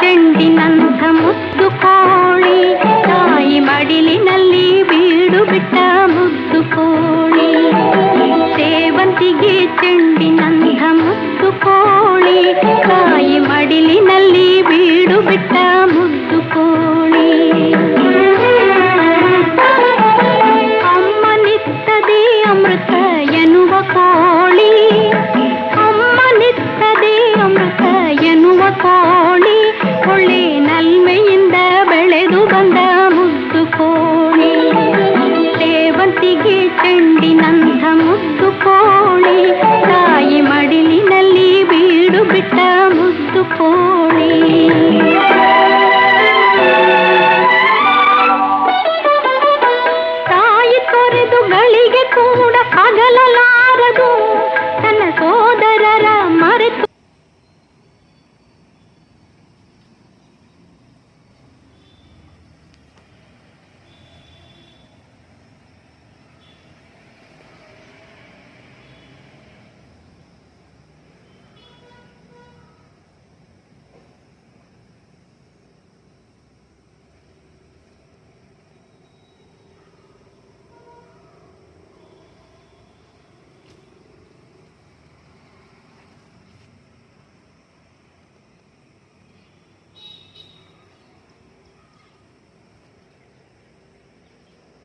ಚೆಂಡಿನಂಥ ಮುದ್ದು ಕೋಳಿ, ತಾಯಿ ಮಡಿಲಿನಲ್ಲಿ ಬೀಡು ಬಿಟ್ಟ ಮುದ್ದು ಕೋಳಿ. ಸೇವಂತಿಗೆ ಚೆಂಡಿನಂಥ ಮುದ್ದು ಕೋಳಿ, ತಾಯಿ ಮಡಿಲಿನಲ್ಲಿ ಬೀಡು ಬಿಟ್ಟ ಮುದ್ದು ಕೋಳಿ. ಅಮ್ಮನಿತ್ತದೆ ಅಮೃತ ಎನ್ನುವ ಕೋಳಿ, ಅಮ್ಮನಿತ್ತದೆ ಅಮೃತ ಎನ್ನುವ ಕೋಳಿ, ಒಳ್ಳೆ ನಲ್ಮೆಯಿಂದ ಬೆಳೆದು ಬಂದ ಮುದ್ದು ಕೋಳಿ. ಸೇವಂತಿಗೆ ಚೆಂಡಿನಂಥ ಮುದ್ದು ಕೋಳಿ, ತಾಯಿ ಮಡಿಲಿನಲ್ಲಿ ಬೀಡು ಬಿಟ್ಟ ಮುದ್ದು ಕೋಳಿ.